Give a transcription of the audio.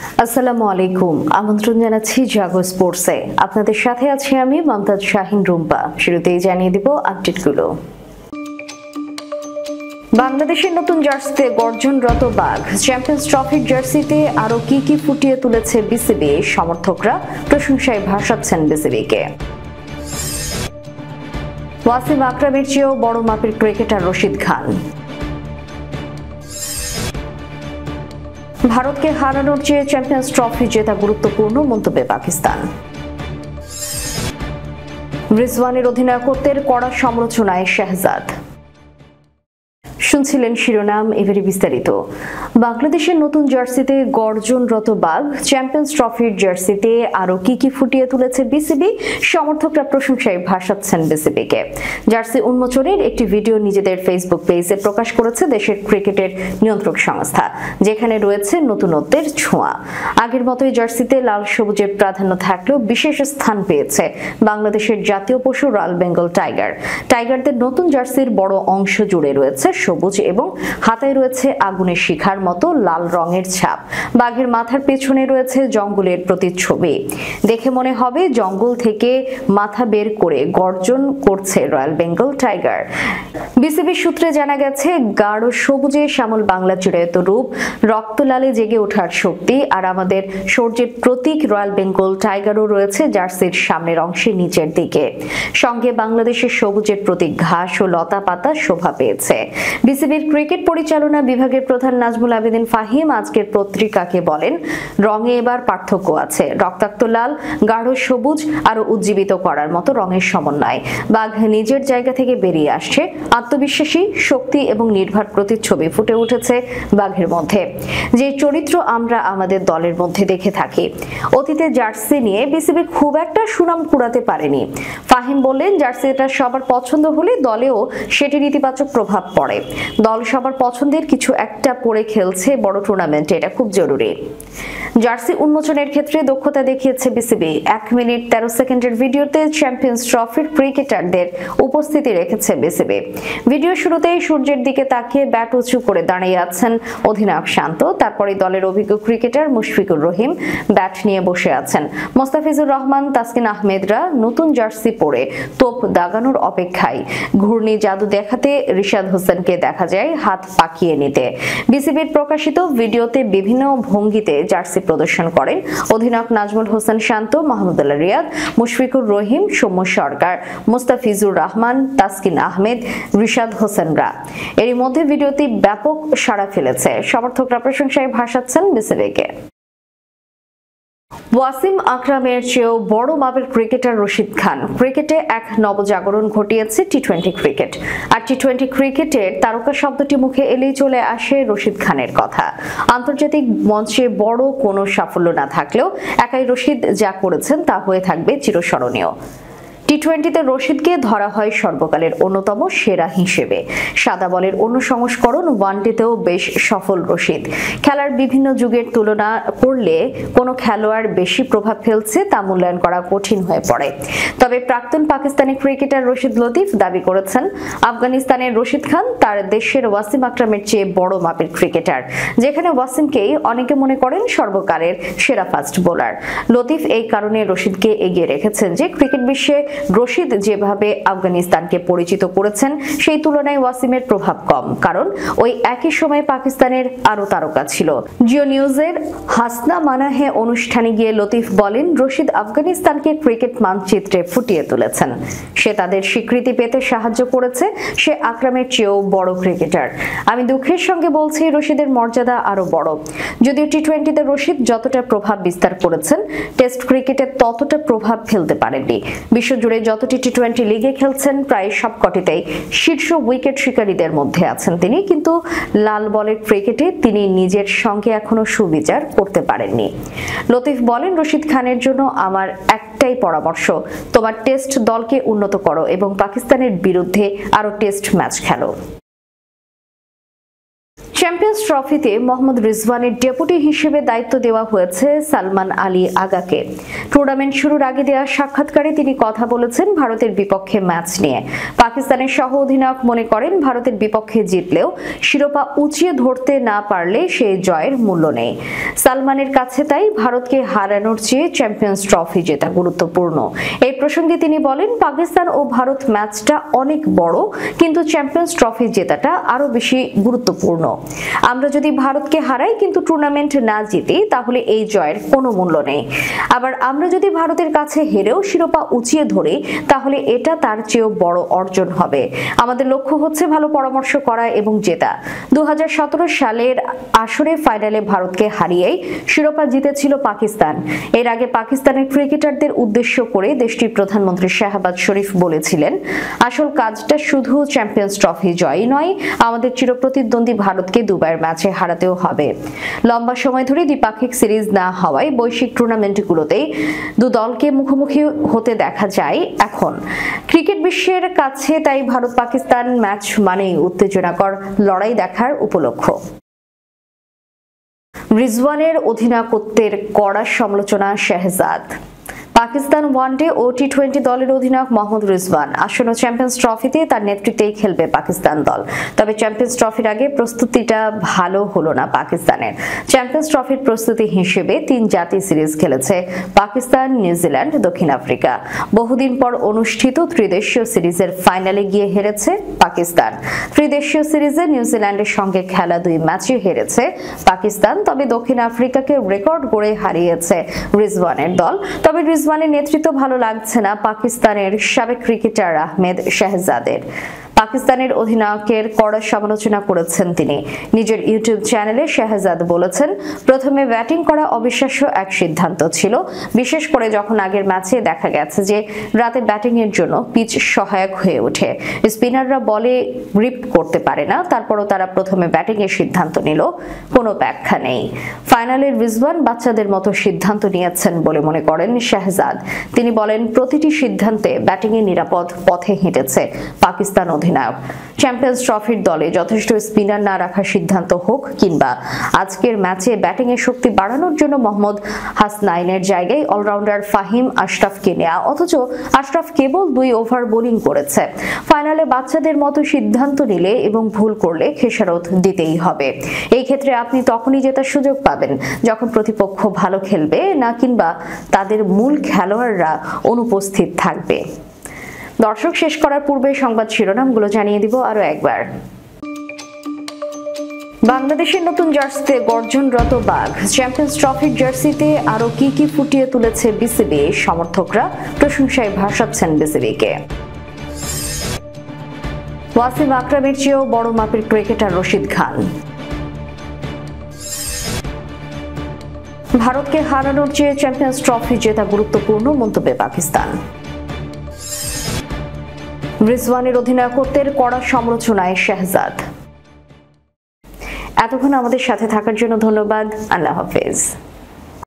আসসালামু আলাইকুম। আমন্ত্রণ জানাচ্ছি জাগো স্পোর্টসে। আপনাদের সাথে আছি আমি মমতাজ শাহিন রুম্পা। শুরুতেই জানিয়ে দিব আপডেটগুলো। বাংলাদেশের নতুন জার্সিতে গর্জনরত বাঘ। চ্যাম্পিয়ন্স ট্রফির জার্সিতে আরো কি ফুটিয়ে তুলেছে বিসিবি, সমর্থকরা প্রশংসায় ভাসাচ্ছেন বিসিবিকে। ওয়াসিম আকরামের চেয়েও বড় মাপের ক্রিকেটার রশিদ খান। ভারতকে হারানোর চেয়ে চ্যাম্পিয়ন্স ট্রফি জেতা গুরুত্বপূর্ণ, মন্তব্যে পাকিস্তান। রিজওয়ানের অধিনায়কত্বের কড়া সমালোচনায় শাহজাদ। শুনছিলেন শিরোনাম, এবারে বিস্তারিত। বাংলাদেশের নতুন জার্সিতে গর্জনরত বাঘ। চ্যাম্পিয়ন্স ট্রফির জার্সিতে আরো কি ফুটিয়ে তুলেছে বিসিবি, সমর্থকরা প্রশংসায় ভাসাচ্ছেন বিসিবিকে। জার্সি উন্মোচনের একটি ভিডিও নিজেদের ফেসবুক পেজে প্রকাশ করেছে দেশের ক্রিকেটের নিয়ন্ত্রক সংস্থা, যেখানে রয়েছে নতুনত্বের ছোঁয়া। আগের মতোই জার্সিতে লাল সবুজের প্রাধান্য থাকলেও বিশেষ স্থান পেয়েছে বাংলাদেশের জাতীয় পশু রয়্যাল বেঙ্গল টাইগার। টাইগারদের নতুন জার্সির বড় অংশ জুড়ে রয়েছে সবুজ এবং হাতায় রয়েছে আগুনের শিখার মতো লাল রঙের ছাপ। বাঘের মাথার পেছনে রয়েছে জঙ্গলের প্রতিচ্ছবি। দেখে মনে হবে জঙ্গল থেকে মাথা বের করে গর্জন করছে রয়্যাল বেঙ্গল টাইগার। বিসিবি সূত্রে জানা গেছে, গাঢ় সবুজে শ্যামল বাংলা চিরায়ত রূপ, রক্তলালে জেগে ওঠার শক্তি আর আমাদের শৌর্যের প্রতীক রয়্যাল বেঙ্গল টাইগারও রয়েছে জার্সির সামনের অংশে নিচের দিকে। সঙ্গে বাংলাদেশের সবুজের প্রতীক ঘাস ও লতা পাতা শোভা পেয়েছে। বিসিবির ক্রিকেট পরিচালনা বিভাগের প্রধান নাজমুল আবেদিন ফাহিম আজকের পত্রিকাকে বলেন, রঙে এবার পার্থক্য আছে। রক্তাক্ত লাল, গাঢ় সবুজ আরো উজ্জীবিত করার মতো রঙের সমন্বয়। বাঘ নিজের জায়গা থেকে বেরিয়ে আসছে। আত্মবিশ্বাসী, শক্তি এবং নির্ভর প্রতিচ্ছবি ফুটে উঠেছে বাঘের মধ্যে, যে চরিত্র আমরা আমাদের দলের মধ্যে দেখে থাকি। অতীতে জার্সি নিয়ে বিসিবি খুব একটা সুনাম কুড়াতে পারেনি। ফাহিম বললেন, জার্সিটা সবার পছন্দ হলে দলেও সেটির ইতিবাচক প্রভাব পড়ে। দল সবার পছন্দের কিছু একটা পরে খেলছে বড় টুর্নামেন্টে, এটা খুব জরুরি। জার্সি উন্মোচনের ক্ষেত্রে দক্ষতা দেখিয়েছে বিসিবি। 1 মিনিট 13 সেকেন্ডের ভিডিওতে চ্যাম্পিয়ন্স ট্রফির ক্রিকেটারদের উপস্থিতি রেখেছে বিসিবি। ভিডিও শুরুতেই সূর্যের দিকে তাকিয়ে ব্যাট উঁচু করে দাঁড়িয়ে আছেন অধিনায়ক শান্ত। তারপরে দলের অভিজ্ঞ ক্রিকেটার মুশফিকুর রহিম ব্যাট নিয়ে বসে আছেন। মোস্তাফিজুর রহমান, তাসকিন আহমেদরা নতুন জার্সি পরে তোপ দাগানোর অপেক্ষায়। ঘূর্ণি জাদু দেখাতে রিশাদ হোসেনকে দেখা যায় হাত পাকিয়ে নিতে। বিসিবির প্রকাশিত ভিডিওতে বিভিন্ন ভঙ্গিতে জার্সি প্রদর্শন করেন অধিনায়ক নাজমুল হোসেন শান্ত, মাহমুদুল্লাহ রিয়াদ, মুশফিকুর রহিম, সৌম্য সরকার, মোস্তাফিজুর রহমান, তাসকিন আহমেদ, রিশাদ হোসেনরা। এরই মধ্যে ভিডিওটি ব্যাপক সাড়া ফেলেছে। সমর্থকরা প্রশংসায় ভাসাচ্ছেন বিসিবিকে। ওয়াসিম আকরামের চেয়েও বড় মাপের ক্রিকেটার রশিদ খান। ক্রিকেটে এক নবজাগরণ ঘটিয়েছে টি-20 ক্রিকেট। আর টি-20 ক্রিকেটের তারকা শব্দটি মুখে এলেই চলে আসে রশিদ খানের কথা। আন্তর্জাতিক মঞ্চে বড় কোনো সাফল্য না থাকলেও একাই রশিদ যা করেছেন তা হয়ে থাকবে চিরস্মরণীয়। টি-20তে রশিদকে ধরা হয় সর্বকালের অন্যতম সেরা হিসেবে। সাদা বলের অন্য সংস্করণ ওয়ানডেতেও বেশ সফল রশিদ। খেলার বিভিন্ন যুগের তুলনা করলে কোনো খেলোয়াড় বেশি প্রভাব ফেলছে তা মূল্যায়ন করা কঠিন হয়ে পড়ে। তবে প্রাক্তন পাকিস্তানি ক্রিকেটার রশিদ লতিফ দাবি করেছেন, আফগানিস্তানের রশিদ খান তার দেশের ওয়াসিম আকরামের চেয়ে বড় মাপের ক্রিকেটার, যেখানে ওয়াসিমকেই অনেকে মনে করেন সর্বকালের সেরা ফাস্ট বোলার। লতিফ এই কারণে রশিদকে এগিয়ে রেখেছেন যে ক্রিকেট বিশ্বে রশিদ যেভাবে আফগানিস্তানকে পরিচিত করেছেন সেই তুলনায় ওয়াসিমের প্রভাব কম, কারণ ওই একই সময় পাকিস্তানের আরো তারকা ছিল। জিও নিউজের হাসনা মানাহে অনুষ্ঠানে গিয়ে লতিফ বলেন, রশিদ আফগানিস্তানকে ক্রিকেট মানচিত্রে ফুটিয়ে তুলেছেন। সে তাদের স্বীকৃতি পেতে সাহায্য করেছে। সে আকরামের চেয়েও বড় ক্রিকেটার। আমি দুঃখের সঙ্গে বলছি, রশিদের মর্যাদা আরো বড়। যদিও টি-20তে রশিদ যতটা প্রভাব বিস্তার করেছেন, টেস্ট ক্রিকেটে ততটা প্রভাব ফেলতে পারেননি। বিশ্বজুড়ে যতটি টি-20 লিগে খেলছেন, প্রায় সবকটিতেই শীর্ষ উইকেট শিকারীদের মধ্যে আছেন তিনি। কিন্তু লাল বলের ক্রিকেটে তিনি নিজের সঙ্গে এখনো সুবিচার করতে পারেননি। লতিফ বলেন, রশিদ খানের জন্য আমার একটাই পরামর্শ, তোমার টেস্ট দলকে উন্নত করো এবং পাকিস্তানের বিরুদ্ধে আরো টেস্ট ম্যাচ খেলো। চ্যাম্পিয়ন্স ট্রফিতে মোহাম্মদ রিজওয়ানের ডেপুটি হিসেবে দায়িত্ব দেওয়া হয়েছে সালমান আলী আগাকে। টুর্নামেন্ট শুরুর আগে দেওয়া সাক্ষাৎকারে তিনি কথা বলেছেন ভারতের বিপক্ষে ম্যাচ নিয়ে। পাকিস্তানের সহ অধিনায়ক মনে করেন ভারতের বিপক্ষে জিতলেও শিরোপা উঁচিয়ে ধরতে না পারলে সেই জয়ের মূল্য নেই। সালমানের কাছে তাই ভারতকে হারানোর চেয়ে চ্যাম্পিয়ন্স ট্রফি জেতা গুরুত্বপূর্ণ। এই প্রসঙ্গে তিনি বলেন, পাকিস্তান ও ভারত ম্যাচটা অনেক বড়, কিন্তু চ্যাম্পিয়ন্স ট্রফি জেতাটা আরো বেশি গুরুত্বপূর্ণ। আমরা যদি ভারতকে হারাই কিন্তু টুর্নামেন্ট না জিতি, তাহলে এই জয়ের কোনো মূল্য নেই। আবার আমরা যদি ভারতের কাছে হেরেও শিরোপা উঁচিয়ে ধরি, তাহলে এটা তার চেয়েও বড় অর্জন হবে। আমাদের লক্ষ্য হচ্ছে ভালো পরামর্শ করা এবং জেতা। 2017 সালের আসরে ফাইনালে ভারতকে হারিয়েই শিরোপা জিতেছিল পাকিস্তান। এর আগে পাকিস্তানের ক্রিকেটারদের উদ্দেশ্য করে দেশটির প্রধানমন্ত্রী শাহবাজ শরীফ বলেছিলেন, আসল কাজটা শুধু চ্যাম্পিয়ন্স ট্রফি জয়ই নয়, আমাদের চিরপ্রতিদ্বন্দ্বী ভারতকে দুবাইয়ের ম্যাচে হারাতেও হবে। লম্বা সময় ধরে দ্বিপাক্ষিক সিরিজ না হওয়ায় বৈশ্বিক টুর্নামেন্টগুলোতেই দু দলকে মুখোমুখি হতে দেখা যায়। এখন ক্রিকেট বিশ্বের কাছে তাই ভারত পাকিস্তান ম্যাচ মানেই উত্তেজনাকর লড়াই দেখার উপলক্ষ। রিজওয়ানের অধিনায়কত্বের কড়া সমালোচনা শেহজাদ। পাকিস্তান ওয়ানডে ও টি-20 দলের অধিনায়ক মোহাম্মদ রিজওয়ান আসন্ন চ্যাম্পিয়ন্স ট্রফিতে তার নেতৃত্বেই খেলবে পাকিস্তান দল। তবে চ্যাম্পিয়ন্স ট্রফির আগে প্রস্তুতিটা ভালো হলো না পাকিস্তানের। চ্যাম্পিয়ন্স ট্রফির প্রস্তুতি হিসেবে 3 জাতি সিরিজ খেলেছে পাকিস্তান, নিউজিল্যান্ড, দক্ষিণ আফ্রিকা। বহুদিন পর অনুষ্ঠিত ত্রিদেশীয় সিরিজের ফাইনালে গিয়ে হেরেছে পাকিস্তান। ত্রিদেশীয় সিরিজে নিউজিল্যান্ডের সঙ্গে খেলা 2 ম্যাচে হেরেছে পাকিস্তান, তবে দক্ষিণ আফ্রিকাকে রেকর্ড গড়ে হারিয়েছে রিজওয়ানের দল। তবে রিজওয়ানের নেতৃত্ব ভালো লাগছে না পাকিস্তানের সাবেক ক্রিকেটার আহমেদ শেহজাদের। পাকিস্তানের অধিনায়কের কড়া সমালোচনা করেছেন তিনি। নিজের ইউটিউব চ্যানেলে শেহজাদ বলেছেন, প্রথমে ব্যাটিং করা অবিশ্বাস্য এক সিদ্ধান্ত ছিল, বিশেষ করে যখন আগের ম্যাচে দেখা গেছে যে রাতে ব্যাটিং এর জন্য পিচ সহায়ক হয়ে ওঠে। স্পিনাররা বলে গ্রিপ করতে পারে না, তারপরও তারা প্রথমে ব্যাটিং এর সিদ্ধান্ত নিল, কোনো ব্যাখ্যা নেই। ফাইনালে রিজওয়ান বাচ্চাদের মতো সিদ্ধান্ত নিয়েছেন বলে মনে করেন শেহজাদ। তিনি বলেন, প্রতিটি সিদ্ধান্তে ব্যাটিং এর নিরাপদ পথে হেঁটেছে পাকিস্তান অধিনায়ক। চ্যাম্পিয়ন্স ট্রফির দলে যথেষ্ট স্পিনার না রাখার সিদ্ধান্ত হোক কিংবা আজকের ম্যাচে ব্যাটিং এর শক্তি বাড়ানোর জন্য মোহাম্মদ হাসনাইনের জায়গায় অলরাউন্ডার ফাহিম আশরাফকে নেওয়া, অথচ আশরাফ কেবল 2 ওভার বোলিং করেছে। ফাইনালে বাচ্চাদের মতো সিদ্ধান্ত নিলে এবং ভুল করলে খেসারত দিতেই হবে। এই ক্ষেত্রে আপনি তখনই জেতার সুযোগ পাবেন যখন প্রতিপক্ষ ভালো খেলবে না কিংবা তাদের মূল খেলোয়াড়রা অনুপস্থিত থাকবে। দর্শক, শেষ করার পূর্বে সংবাদ শিরোনামগুলো জানিয়ে দিব আরো একবার। বাংলাদেশের নতুন জার্সিতে গর্জনরত বাঘ। চ্যাম্পিয়ন্স ট্রফির জার্সিতে আরো কি ফুটিয়ে তুলেছে বিসিবি, সমর্থকরা প্রশংসায় ভাসাচ্ছেন বিসিবিকে। ওয়াসিম আকরামের চেয়েও বড় মাপের ক্রিকেটার রশিদ খান। ভারতকে হারানোর চেয়ে চ্যাম্পিয়ন্স ট্রফি জেতা গুরুত্বপূর্ণ, মন্তব্যে পাকিস্তান। রিজওয়ানের অধিনায়কত্বের কড়া সমালোচনায় শেহজাদ। এতক্ষণ আমাদের সাথে থাকার জন্য ধন্যবাদ। আল্লাহ হাফেজ।